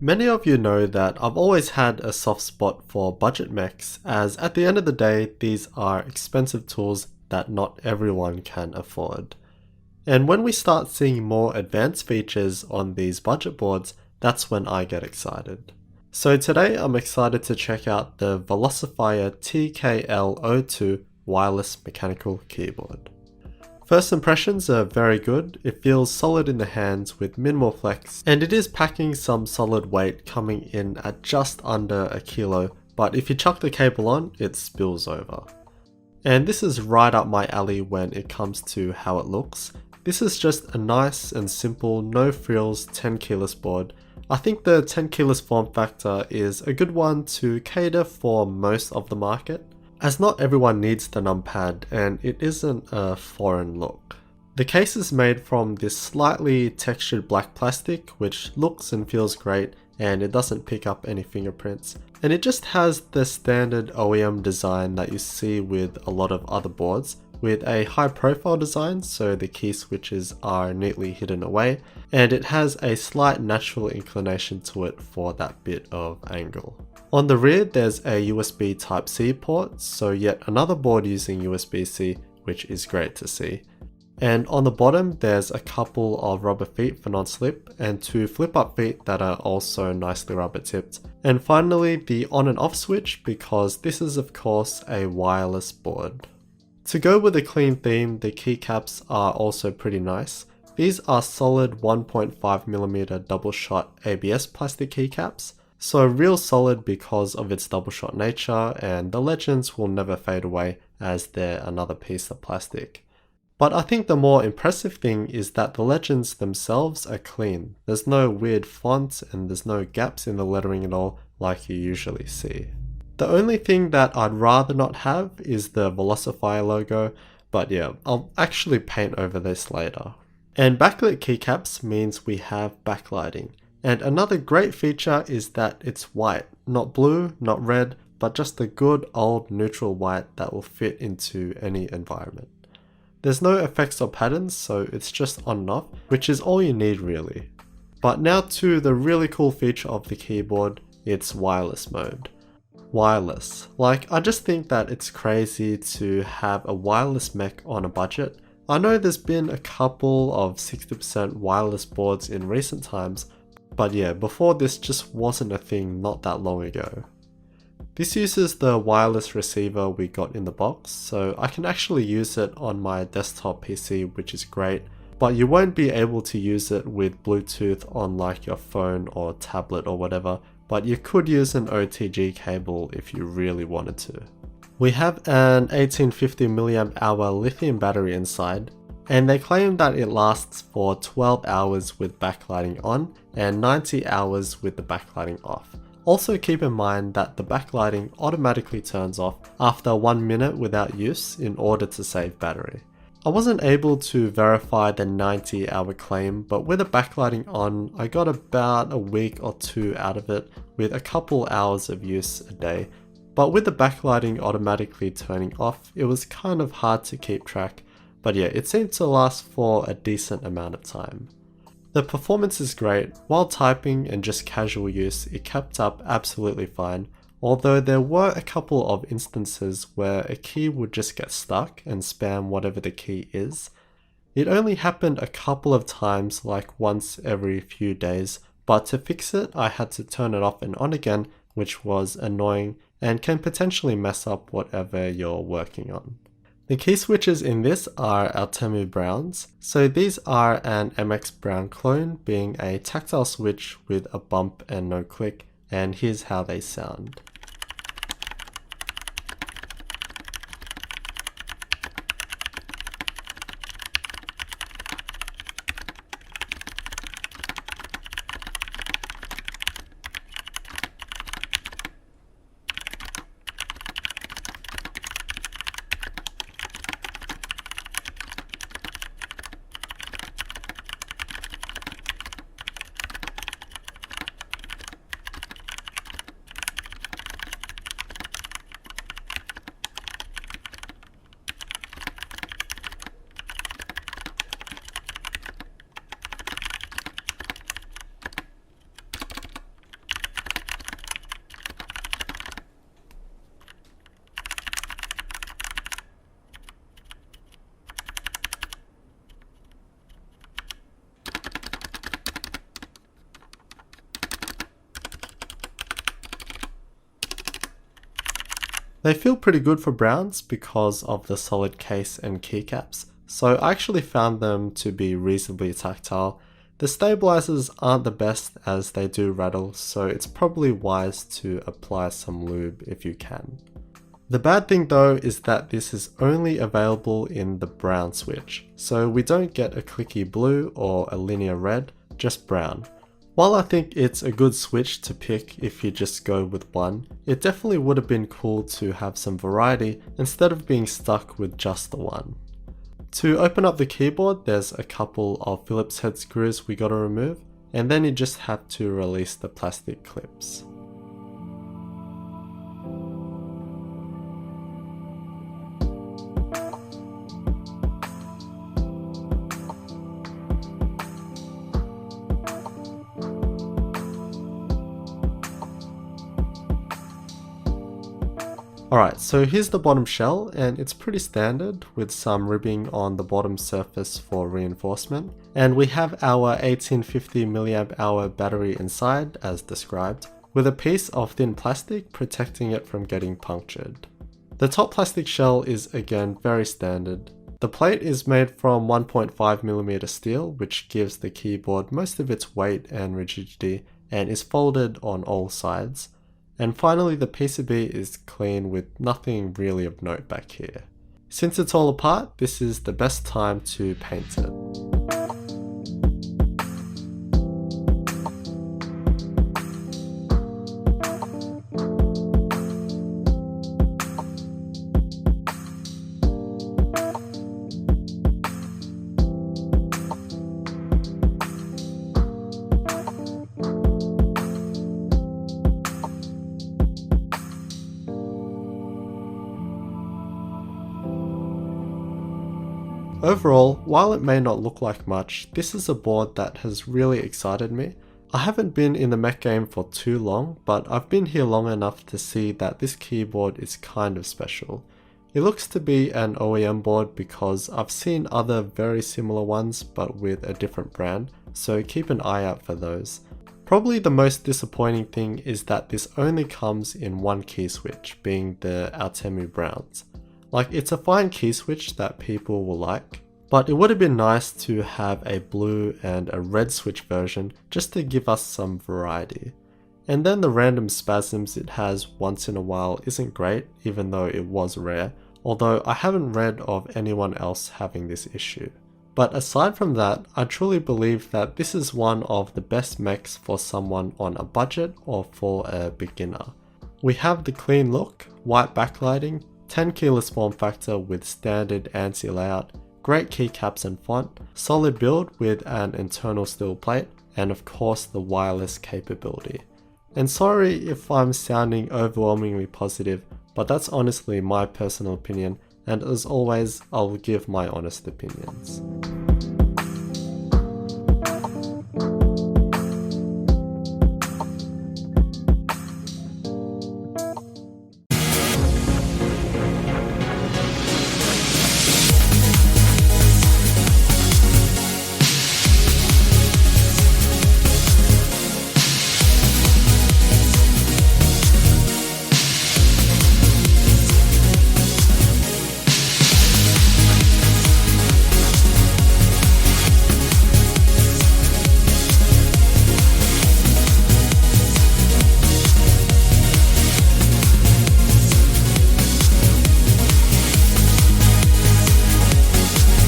Many of you know that I've always had a soft spot for budget mechs, as at the end of the day, these are expensive tools that not everyone can afford. And when we start seeing more advanced features on these budget boards, that's when I get excited. So today I'm excited to check out the Velocifire TKL02 wireless mechanical keyboard. First impressions are very good. It feels solid in the hands with minimal flex, and it is packing some solid weight, coming in at just under a kilo, but if you chuck the cable on, it spills over. And this is right up my alley when it comes to how it looks. This is just a nice and simple, no frills 10 keyless board. I think the 10 keyless form factor is a good one to cater for most of the market, as not everyone needs the numpad and it isn't a foreign look. The case is made from this slightly textured black plastic which looks and feels great, and it doesn't pick up any fingerprints. And it just has the standard OEM design that you see with a lot of other boards, with a high profile design so the key switches are neatly hidden away, and it has a slight natural inclination to it for that bit of angle. On the rear there's a USB Type-C port, so yet another board using USB-C, which is great to see. And on the bottom there's a couple of rubber feet for non-slip and 2 flip-up feet that are also nicely rubber tipped. And finally the on and off switch, because this is of course a wireless board. To go with a clean theme, the keycaps are also pretty nice. These are solid 1.5mm double shot ABS plastic keycaps. So real solid because of its double shot nature, and the legends will never fade away as they're another piece of plastic. But I think the more impressive thing is that the legends themselves are clean. There's no weird font and there's no gaps in the lettering at all like you usually see. The only thing that I'd rather not have is the Velocifire logo, but yeah, I'll actually paint over this later. And backlit keycaps means we have backlighting. And another great feature is that it's white, not blue, not red, but just a good old neutral white that will fit into any environment. There's no effects or patterns, so it's just on and off, which is all you need really. But now to the really cool feature of the keyboard, it's wireless mode. Wireless. Like, I just think that it's crazy to have a wireless mech on a budget. I know there's been a couple of 60% wireless boards in recent times, but yeah, before this just wasn't a thing not that long ago. This uses the wireless receiver we got in the box, so I can actually use it on my desktop PC, which is great, but you won't be able to use it with Bluetooth on like your phone or tablet or whatever, but you could use an OTG cable if you really wanted to. We have an 1850 mAh lithium battery inside, and they claim that it lasts for 12 hours with backlighting on and 90 hours with the backlighting off. Also keep in mind that the backlighting automatically turns off after 1 minute without use in order to save battery. I wasn't able to verify the 90-hour claim, but with the backlighting on, I got about a week or 2 out of it with a couple hours of use a day. But with the backlighting automatically turning off, it was kind of hard to keep track. But yeah, it seemed to last for a decent amount of time. The performance is great. While typing and just casual use, it kept up absolutely fine, although there were a couple of instances where a key would just get stuck and spam whatever the key is. It only happened a couple of times, like once every few days, but to fix it I had to turn it off and on again, which was annoying and can potentially mess up whatever you're working on. The key switches in this are Artemu Browns, so these are an MX Brown clone, being a tactile switch with a bump and no click, and here's how they sound. They feel pretty good for browns because of the solid case and keycaps, so I actually found them to be reasonably tactile. The stabilizers aren't the best as they do rattle, so it's probably wise to apply some lube if you can. The bad thing though is that this is only available in the brown switch, so we don't get a clicky blue or a linear red, just brown. While I think it's a good switch to pick if you just go with one, it definitely would have been cool to have some variety instead of being stuck with just the one. To open up the keyboard, there's a couple of Phillips head screws we gotta remove, and then you just have to release the plastic clips. Alright, so here's the bottom shell, and it's pretty standard with some ribbing on the bottom surface for reinforcement. And we have our 1850 mAh battery inside as described, with a piece of thin plastic protecting it from getting punctured. The top plastic shell is again very standard. The plate is made from 1.5mm steel, which gives the keyboard most of its weight and rigidity and is folded on all sides. And finally, the PCB is clean with nothing really of note back here. Since it's all apart, this is the best time to paint it. Overall, while it may not look like much, this is a board that has really excited me. I haven't been in the mech game for too long, but I've been here long enough to see that this keyboard is kind of special. It looks to be an OEM board because I've seen other very similar ones but with a different brand, so keep an eye out for those. Probably the most disappointing thing is that this only comes in one key switch, being the Artemu Browns. Like, it's a fine key switch that people will like, but it would have been nice to have a blue and a red switch version just to give us some variety. And then the random spasms it has once in a while isn't great, even though it was rare, although I haven't read of anyone else having this issue. But aside from that, I truly believe that this is one of the best mechs for someone on a budget or for a beginner. We have the clean look, white backlighting, 10 keyless form factor with standard ANSI layout, great keycaps and font, solid build with an internal steel plate, and of course the wireless capability. And sorry if I'm sounding overwhelmingly positive, but that's honestly my personal opinion, and as always, I'll give my honest opinions.